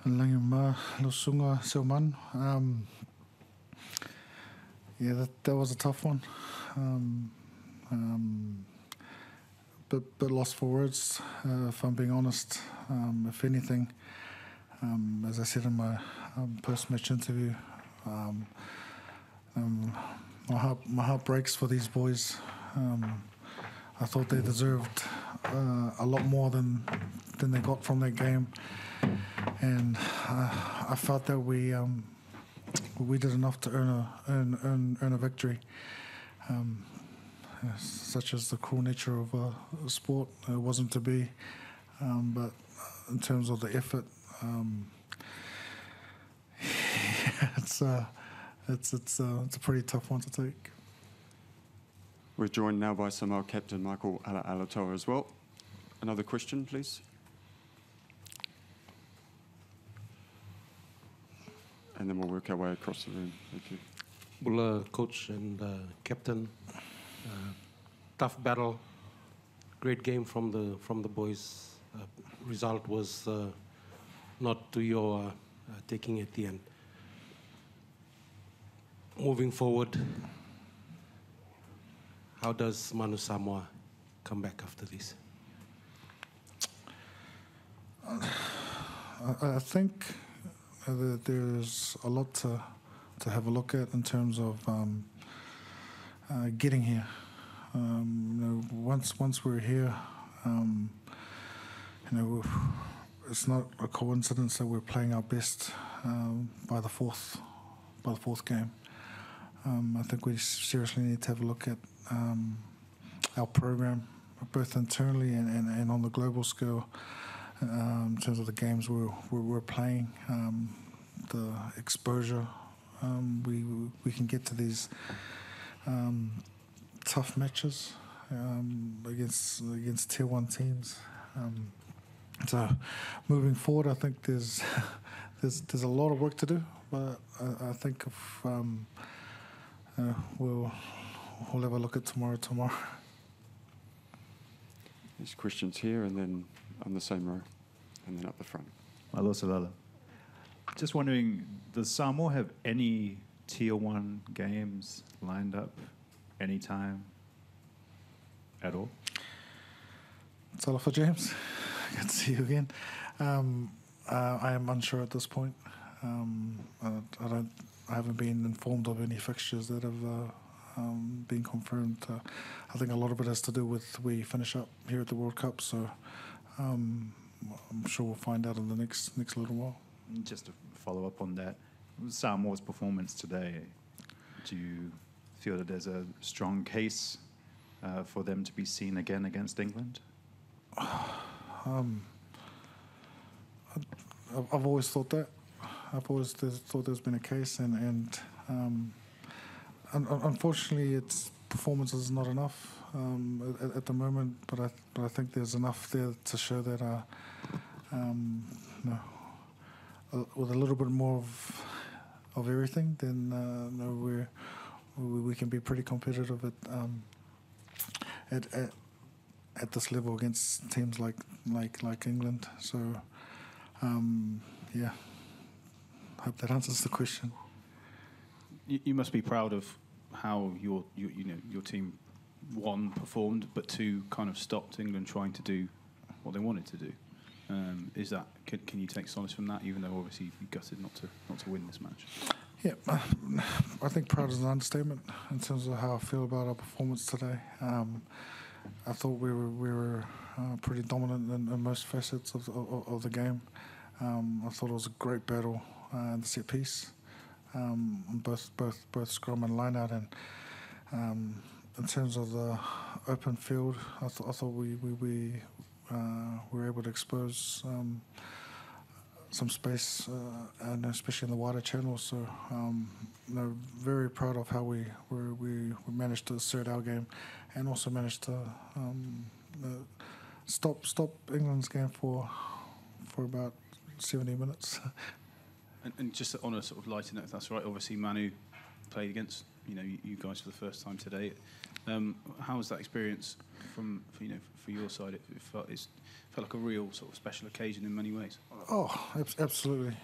Langima Lusunga Silman. Yeah, that was a tough one. Bit lost for words, if I'm being honest. If anything, as I said in my post-match interview, my heart breaks for these boys. I thought they deserved a lot more than they got from that game, and I felt that we did enough to earn a victory. Such as the cruel nature of sport, it wasn't to be. But in terms of the effort, it's a pretty tough one to take. We're joined now by Samoa captain Michael Alatoa as well. Another question, please. And then we'll work our way across the room. Thank you. Well, coach and captain, tough battle, great game from the boys. Result was not to your taking at the end. Moving forward, how does Manu Samoa come back after this? I think that there's a lot to have a look at in terms of getting here. Once we're here, it's not a coincidence that we're playing our best by the fourth game. I think we seriously need to have a look at our program, both internally and on the global scale, in terms of the games we're playing, the exposure we can get to these tough matches against Tier 1 teams. So moving forward, I think there's a lot of work to do, but I think if we'll have a look at tomorrow. There's questions here, and then on the same row, and then up the front. Malo Salala. Just wondering, does Samoa have any Tier 1 games lined up anytime at all? Salafa James, good to see you again. I am unsure at this point. I haven't been informed of any fixtures that have been confirmed. I think a lot of it has to do with we finish up here at the World Cup, so I'm sure we'll find out in the next little while. Just to follow up on that, Samoa's performance today, do you feel that there's a strong case for them to be seen again against England? I've always thought that. I've always thought there's been a case, and unfortunately, its performance is not enough at the moment. But I think there's enough there to show that with a little bit more of everything, then we can be pretty competitive at this level against teams like England. So yeah, hope that answers the question. You must be proud of how your team, one, performed, but two, kind of stopped England trying to do what they wanted to do. Is that can you take solace from that, even though obviously you gutted not to win this match? Yeah, I think proud is an understatement in terms of how I feel about our performance today. I thought we were pretty dominant in most facets of the game. I thought it was a great battle in the set piece, both scrum and line out, and in terms of the open field, I thought we were able to expose some space, and especially in the wider channels. So, very proud of how we managed to assert our game, and also managed to stop England's game for about 70 minutes. And just on a sort of lighter note, if that's right, obviously Manu played against you guys for the first time today. How was that experience for your side? It felt like a real sort of special occasion in many ways. Oh, absolutely.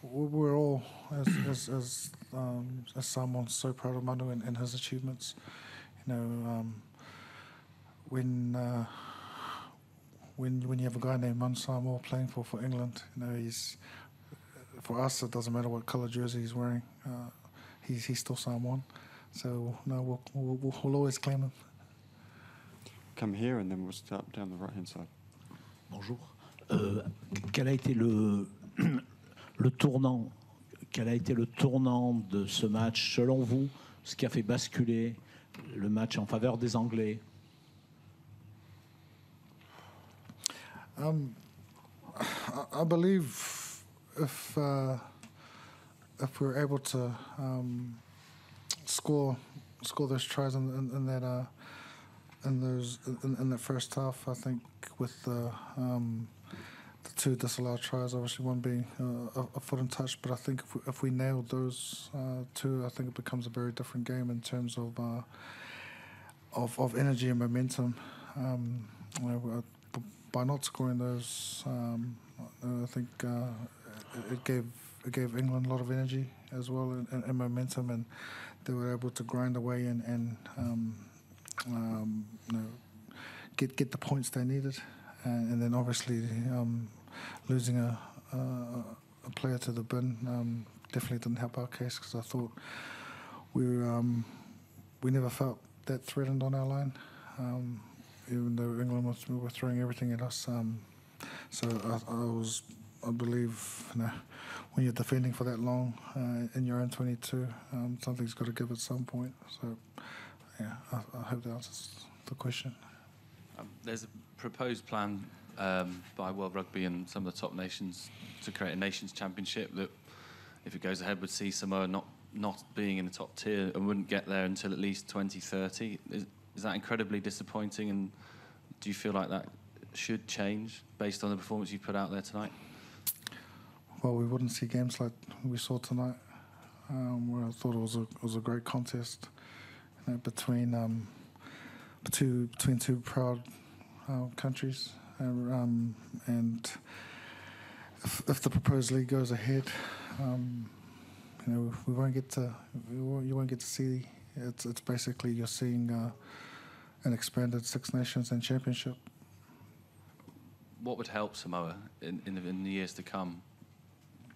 We're all as Samoans so proud of Manu and his achievements. When you have a guy named Manu Samoa playing for England, he's, for us it doesn't matter what colour jersey he's wearing. He's still Samoan. So no, we'll always claim him. Come here and then we'll start down the right-hand side. Bonjour. Quel a été le tournant? Quel a été le tournant de ce match selon vous? Ce qui a fait basculer le match en faveur des Anglais? I believe if we're able to score those tries in that first half, I think with the two disallowed tries, obviously one being a foot and touch, but I think if we nail those two, I think it becomes a very different game in terms of energy and momentum. By not scoring those, I think it gave England a lot of energy as well and momentum, and they were able to grind away and get the points they needed, and then obviously losing a player to the bin definitely didn't help our case, because I thought we never felt that threatened on our line. Even though England were throwing everything at us. So I believe, when you're defending for that long in your own 22, something's got to give at some point. So, yeah, I hope that answers the question. There's a proposed plan by World Rugby and some of the top nations to create a Nations Championship that, if it goes ahead, would see Samoa not being in the top tier and wouldn't get there until at least 2030. Is that incredibly disappointing, and do you feel like that should change based on the performance you put out there tonight? Well, we wouldn't see games like we saw tonight, where I thought it was a great contest between two proud countries, and if the proposed league goes ahead, you won't get to see. It's basically you're seeing an expanded Six Nations and Championship. What would help Samoa in the years to come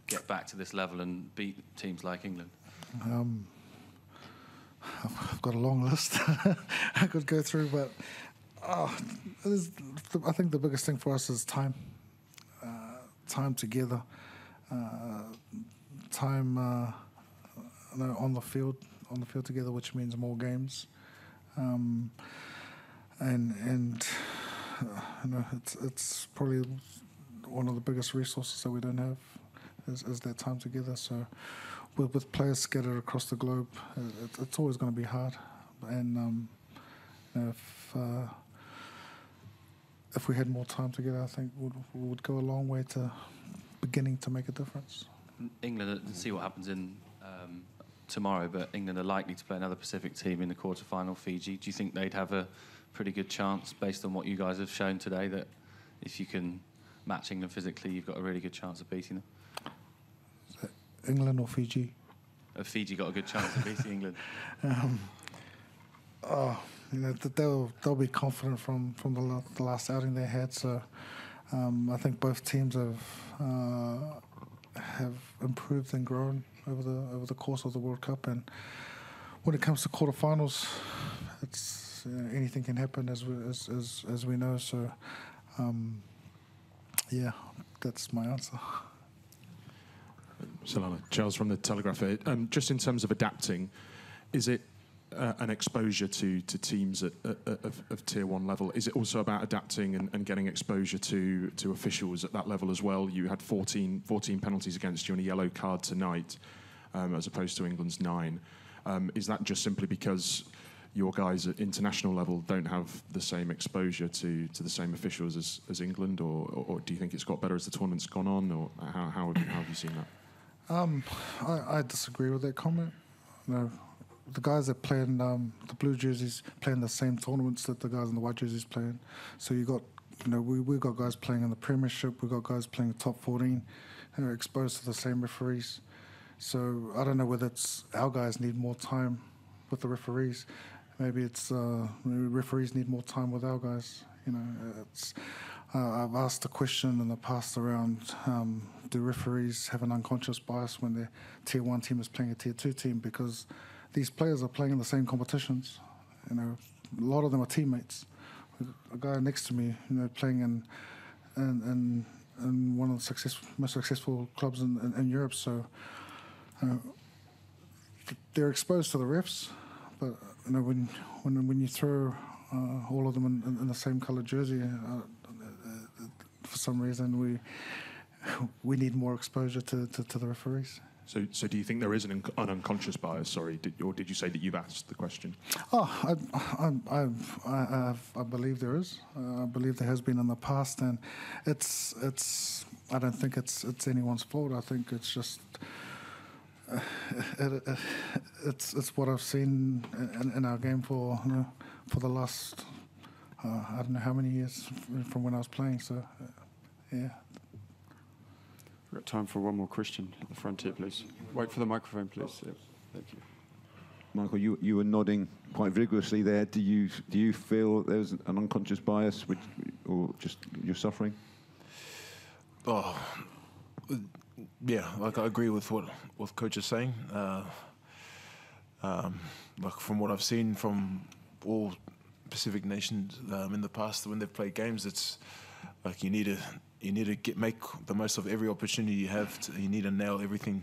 get back to this level and beat teams like England? I've got a long list I could go through, but I think the biggest thing for us is time. Time together. Time on the field together, which means more games. It's probably one of the biggest resources that we don't have is that time together. So with players scattered across the globe, it's always going to be hard. And if we had more time together, I think we would go a long way to beginning to make a difference. England, see what happens in tomorrow, but England are likely to play another Pacific team in the quarter-final, Fiji. Do you think they'd have a pretty good chance, based on what you guys have shown today, that if you can match England physically, you've got a really good chance of beating them? Is that England or Fiji? Fiji got a good chance of beating England. They'll be confident from the last outing they had. So I think both teams have improved and grown over the course of the World Cup. And when it comes to quarterfinals, it's anything can happen, as we know. So that's my answer. Salana, Charles from the Telegraph here. Just in terms of adapting, is it an exposure to teams of Tier 1 level? Is it also about adapting and getting exposure to officials at that level as well? You had 14 penalties against you and a yellow card tonight, as opposed to England's 9. Is that just simply because your guys at international level don't have the same exposure to the same officials as England, or do you think it's got better as the tournament's gone on, or how have you seen that? I disagree with that comment. the guys that play in the blue jerseys play in the same tournaments that the guys in the white jerseys play in. So you got, we've got guys playing in the Premiership, we've got guys playing top 14, who are exposed to the same referees. So I don't know whether it's our guys need more time with the referees. Maybe it's maybe referees need more time with our guys. It's. I've asked a question in the past around do referees have an unconscious bias when their Tier 1 team is playing a Tier 2 team, because these players are playing in the same competitions. A lot of them are teammates. A guy next to me, playing in one of the most successful clubs in Europe. So they're exposed to the refs, but when you throw all of them in the same coloured jersey, for some reason we need more exposure to the referees. So do you think there is an unconscious bias? Sorry, or did you say that you've asked the question? Oh, I believe there is. I believe there has been in the past, and it's. I don't think it's anyone's fault. I think it's just. It's what I've seen in our game for the last I don't know how many years from when I was playing. So yeah. We've got time for one more question at the front here, please. Wait for the microphone, please. Yeah. Thank you. Michael, you were nodding quite vigorously there. Do you feel there's an unconscious bias, or just you're suffering? Oh, yeah. Like, I agree with what Coach is saying. Like, from what I've seen from all Pacific nations in the past, when they've played games, it's like you need to make the most of every opportunity you have. You need to nail everything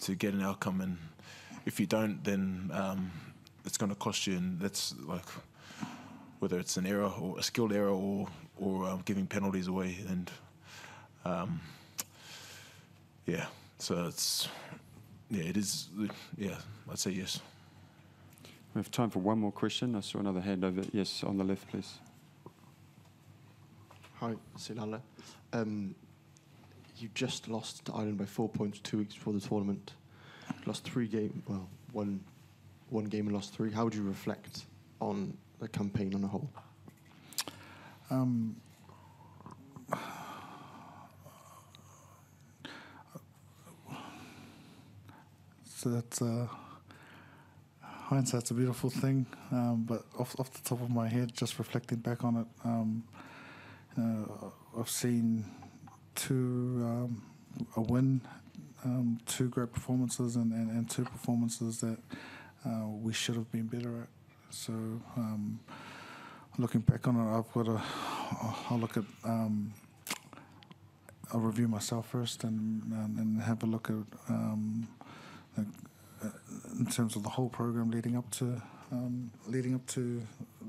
to get an outcome, and if you don't, then it's going to cost you. And that's like whether it's an error or a skilled error or giving penalties away. And yeah, so it is. Yeah, I'd say yes. We have time for one more question. I saw another hand over. Yes, on the left, please. Hi, Silala. You just lost to Ireland by 4 points 2 weeks before the tournament. Lost 3 games. Well, one game and lost 3. How would you reflect on the campaign on a whole? So that's hindsight's a beautiful thing, but off the top of my head, just reflecting back on it, I've seen a win, 2 great performances, and 2 performances that we should have been better at. So looking back on it, I'll review myself first and have a look at in terms of the whole program leading up to the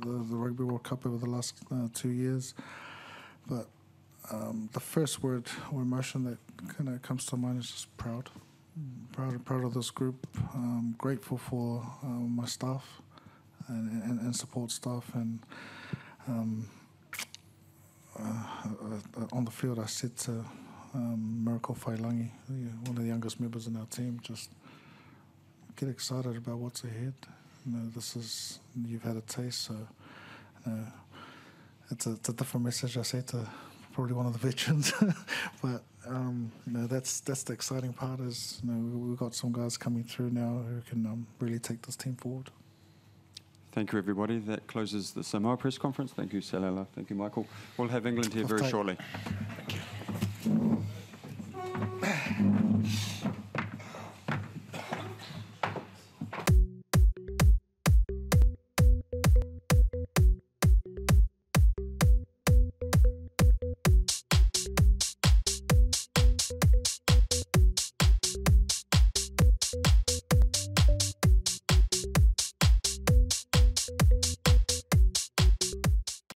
Rugby World Cup over the last 2 years. But the first word or emotion that kind of comes to mind is just proud of this group. Grateful for my staff and support staff, and on the field I said to Miracle Failangi, one of the youngest members in our team, just get excited about what's ahead. You've had a taste, so it's a different message I say to probably one of the veterans. But that's the exciting part, is we've got some guys coming through now who can really take this team forward. Thank you, everybody. That closes the Samoa press conference. Thank you, Salela. Thank you, Michael. We'll have England here very shortly. Thank you.